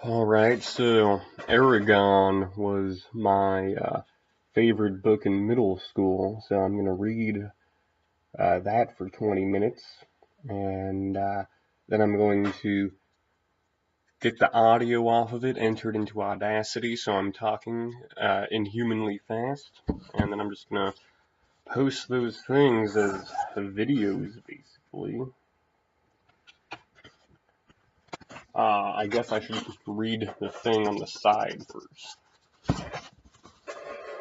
Alright, so Aragon was my favorite book in middle school, so I'm going to read that for 20 minutes, and then I'm going to get the audio off of it, enter it into Audacity, so I'm talking inhumanly fast, and then I'm just going to post those things as videos, basically. I guess I should just read the thing on the side first.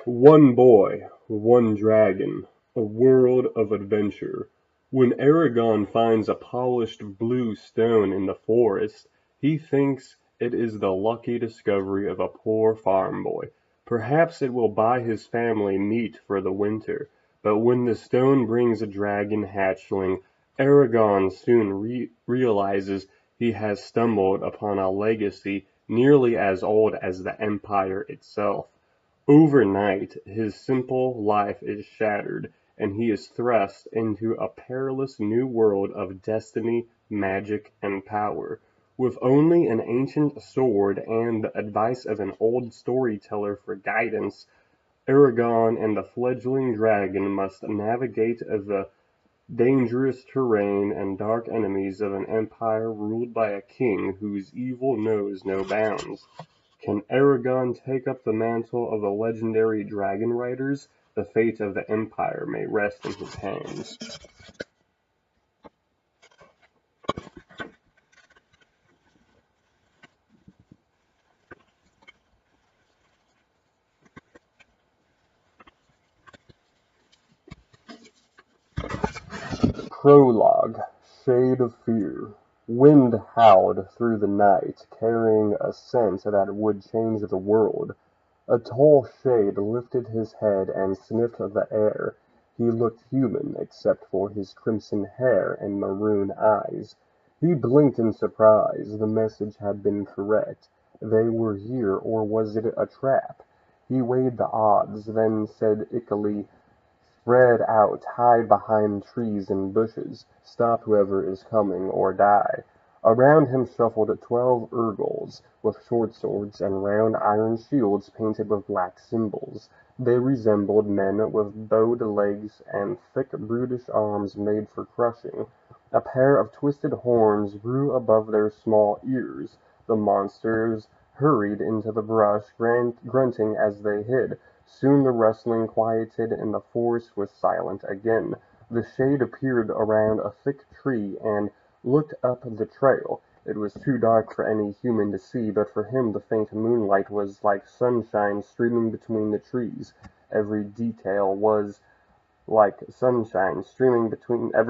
One boy, one dragon, a world of adventure. When Aragon finds a polished blue stone in the forest, he thinks it is the lucky discovery of a poor farm boy. Perhaps it will buy his family meat for the winter, but when the stone brings a dragon hatchling, Aragon soon realizes he has stumbled upon a legacy nearly as old as the Empire itself. Overnight, his simple life is shattered, and he is thrust into a perilous new world of destiny, magic, and power. With only an ancient sword and the advice of an old storyteller for guidance, Aragon and the fledgling dragon must navigate the dangerous terrain and dark enemies of an empire ruled by a king whose evil knows no bounds. Can Aragon take up the mantle of the legendary dragon riders? The fate of the empire may rest in his hands. Prologue. Shade of Fear. Wind howled through the night, carrying a scent that would change the world. A tall shade lifted his head and sniffed the air. He looked human, except for his crimson hair and maroon eyes. He blinked in surprise. The message had been correct. They were here, or was it a trap? He weighed the odds, then said ickily, "Spread out, hide behind trees and bushes. Stop whoever is coming, or die." Around him shuffled 12 Urgals, with short swords and round iron shields painted with black symbols. They resembled men with bowed legs and thick brutish arms made for crushing. A pair of twisted horns grew above their small ears. The monsters hurried into the brush, grunting as they hid. Soon the rustling quieted and the forest was silent again. The shade appeared around a thick tree and looked up the trail. It was too dark for any human to see, but for him the faint moonlight was like sunshine streaming between the trees. Every detail was every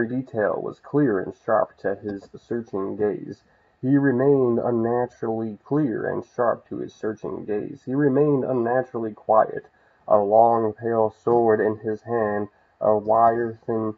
detail was clear and sharp to his searching gaze. He remained unnaturally clear and sharp to his searching gaze. He remained unnaturally quiet, a long pale sword in his hand, a wire-thin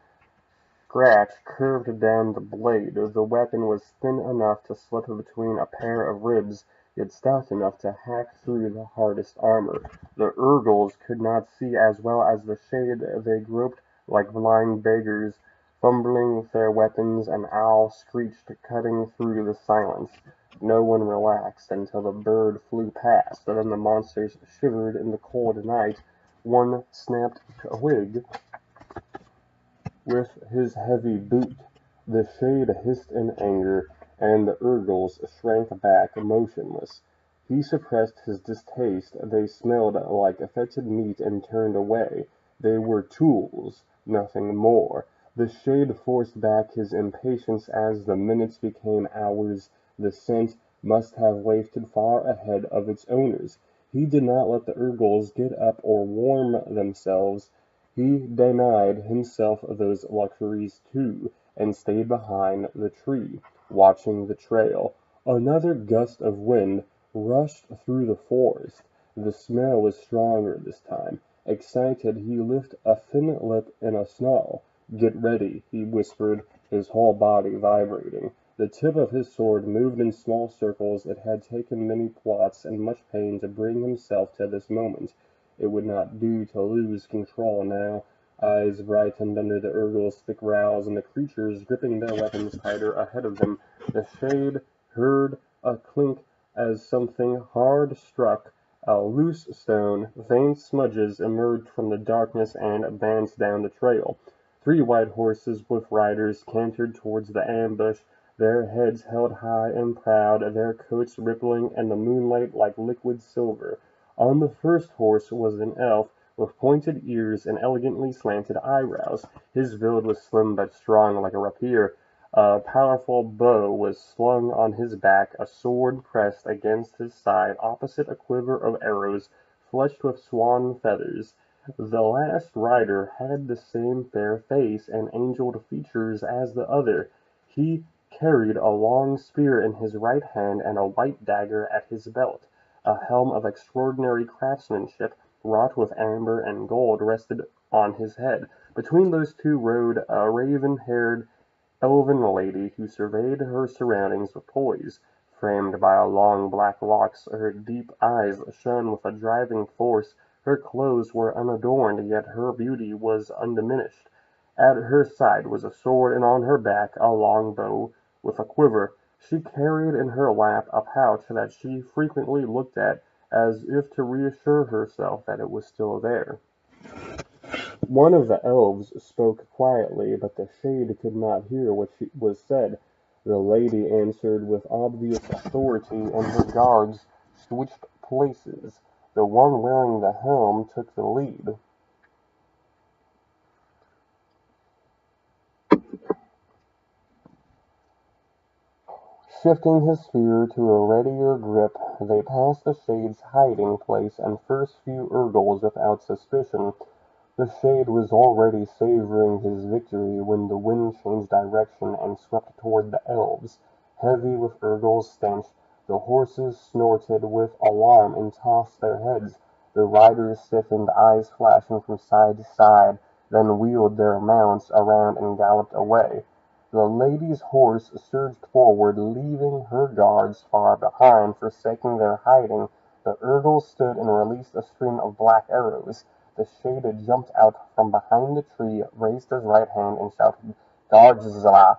scratch curved down the blade. The weapon was thin enough to slip between a pair of ribs, yet stout enough to hack through the hardest armor. The Urgals could not see as well as the shade. They groped like blind beggars, fumbling with their weapons. An owl screeched, cutting through the silence. No one relaxed until the bird flew past. Then the monsters shivered in the cold night. One snapped a twig with his heavy boot. The shade hissed in anger, and the Urgals shrank back motionless. He suppressed his distaste. They smelled like fetid meat and turned away. They were tools, nothing more. The shade forced back his impatience as the minutes became hours. The scent must have wafted far ahead of its owners. He did not let the Urgals get up or warm themselves. He denied himself those luxuries too, and stayed behind the tree, watching the trail. Another gust of wind rushed through the forest. The smell was stronger this time. Excited, he lifted a thin lip in a snarl. "Get ready," he whispered, his whole body vibrating. The tip of his sword moved in small circles. It had taken many plots and much pain to bring himself to this moment. It would not do to lose control now. Eyes brightened under the Urgal's thick brows, and the creatures gripping their weapons tighter ahead of them. The shade heard a clink As something hard struck a loose stone, faint smudges emerged from the darkness and advanced down the trail. Three white horses with riders cantered towards the ambush, their heads held high and proud, their coats rippling in the moonlight like liquid silver. On the first horse was an elf, with pointed ears and elegantly slanted eyebrows. His build was slim but strong like a rapier. A powerful bow was slung on his back, a sword pressed against his side, opposite a quiver of arrows fletched with swan feathers. The last rider had the same fair face and angel features as the other. He carried a long spear in his right hand and a white dagger at his belt. A helm of extraordinary craftsmanship, wrought with amber and gold, rested on his head. Between those two rode a raven-haired elven lady who surveyed her surroundings with poise. Framed by long black locks, her deep eyes shone with a driving force. Her clothes were unadorned, yet her beauty was undiminished. At her side was a sword, and on her back a long bow with a quiver. She carried in her lap a pouch that she frequently looked at, as if to reassure herself that it was still there. One of the elves spoke quietly, but the shade could not hear what was said. The lady answered with obvious authority, and her guards switched places. The one wearing the helm took the lead. Shifting his spear to a readier grip, they passed the shade's hiding place and first few Urgles without suspicion. The shade was already savoring his victory when the wind changed direction and swept toward the elves. Heavy with Urgel's stench, the horses snorted with alarm and tossed their heads. The riders stiffened, eyes flashing from side to side, then wheeled their mounts around and galloped away. The lady's horse surged forward, leaving her guards far behind, forsaking their hiding. The Urgles stood and released a stream of black arrows. The shade jumped out from behind the tree, raised his right hand, and shouted, "Gardzla!"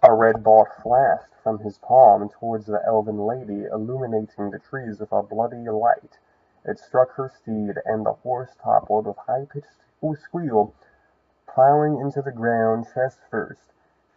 A red ball flashed from his palm towards the elven lady, illuminating the trees with a bloody light. It struck her steed, and the horse toppled with high-pitched squeal, plowing into the ground chest first.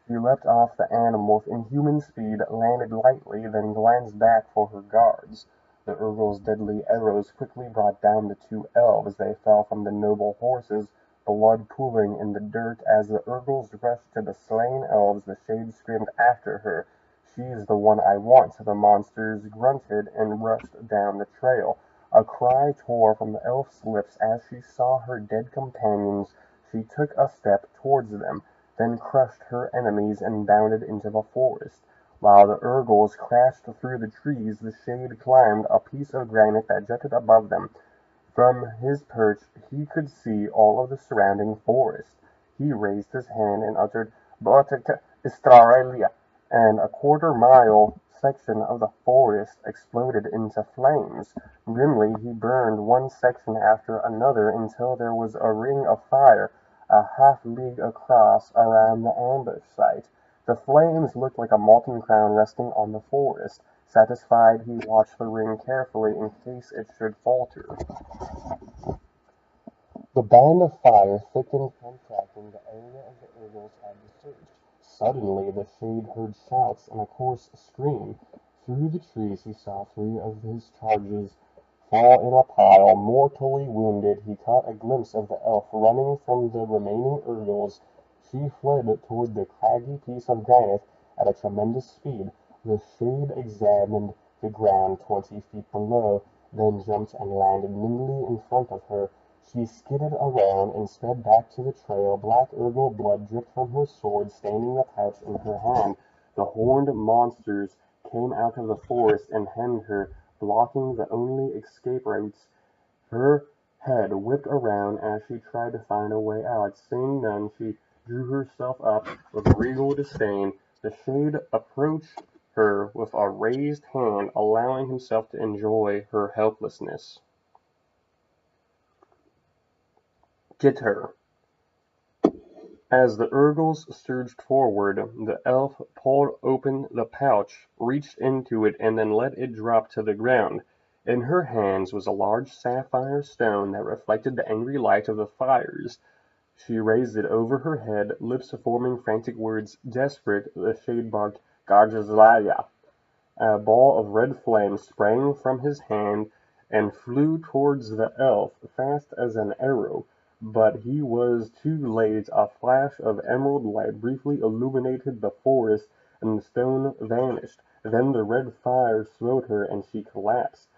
She leapt off the animal with inhuman speed, landed lightly, then glanced back for her guards. The Urgle's deadly arrows quickly brought down the two elves. They fell from the noble horses, blood pooling in the dirt. As the Urgles rushed to the slain elves, the shade screamed after her. "She's the one I want!" The monsters grunted and rushed down the trail. A cry tore from the elf's lips as she saw her dead companions. She took a step towards them, then crushed her enemies and bounded into the forest. While the Urgles crashed through the trees, the shade climbed a piece of granite that jutted above them. From his perch he could see all of the surrounding forest. He raised his hand and uttered "Botek Istralia," and a quarter-mile section of the forest exploded into flames. Grimly he burned one section after another until there was a ring of fire a half-league across around the ambush site. The flames looked like a molten crown resting on the forest. Satisfied, he watched the ring carefully in case it should falter. The band of fire thickened, contracting the area of the Urgles had to search. Suddenly the shade heard shouts and a coarse scream. Through the trees he saw three of his charges fall in a pile, mortally wounded. He caught a glimpse of the elf running from the remaining Urgles. She fled toward the craggy piece of granite at a tremendous speed. The shade examined the ground 20 feet below, then jumped and landed nimbly in front of her. She skidded around and sped back to the trail. Black Urgle blood dripped from her sword, staining the pouch in her hand. The horned monsters came out of the forest and hemmed her, blocking the only escape routes. Her head whipped around as she tried to find a way out. Seeing none, she drew herself up with regal disdain. The shade approached her with a raised hand, allowing himself to enjoy her helplessness. "Get her!" As the Urgles surged forward, the elf pulled open the pouch, reached into it, and then let it drop to the ground. In her hands was a large sapphire stone that reflected the angry light of the fires. She raised it over her head, lips forming frantic words. Desperate, the shade barked, "Garjazlaya!" A ball of red flame sprang from his hand and flew towards the elf, fast as an arrow, but he was too late. A flash of emerald light briefly illuminated the forest, and the stone vanished. Then the red fire smote her, and she collapsed.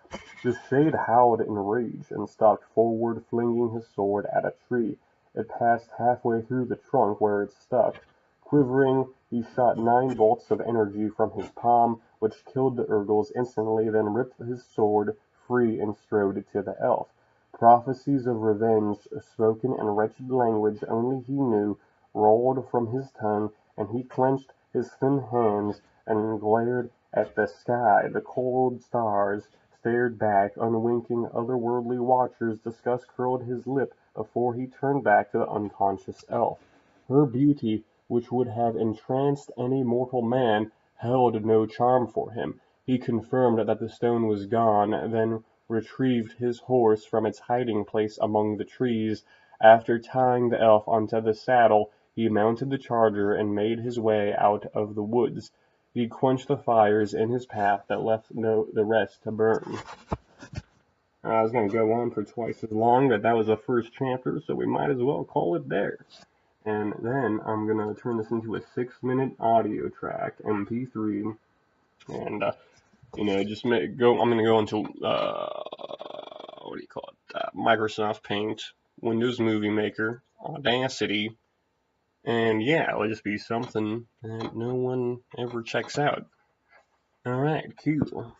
The shade howled in rage, and stalked forward, flinging his sword at a tree. It passed halfway through the trunk, where it stuck. Quivering, he shot 9 bolts of energy from his palm, which killed the Urgles instantly, then ripped his sword free and strode to the elf. Prophecies of revenge, spoken in wretched language only he knew, rolled from his tongue, and he clenched his thin hands and glared at the sky. The cold stars stared back, unwinking. Otherworldly watchers. Disgust curled his lip before he turned back to the unconscious elf. Her beauty, which would have entranced any mortal man, held no charm for him. He confirmed that the stone was gone, then retrieved his horse from its hiding place among the trees. After tying the elf onto the saddle, he mounted the charger and made his way out of the woods. He quenched the fires in his path that left the rest to burn. I was going to go on for twice as long, but that was the first chapter, so we might as well call it there. And then I'm going to turn this into a 6-minute audio track, MP3, and, just I'm going to go into, what do you call it, Microsoft Paint, Windows Movie Maker, Audacity, and yeah, it'll just be something that no one ever checks out. Alright, cool.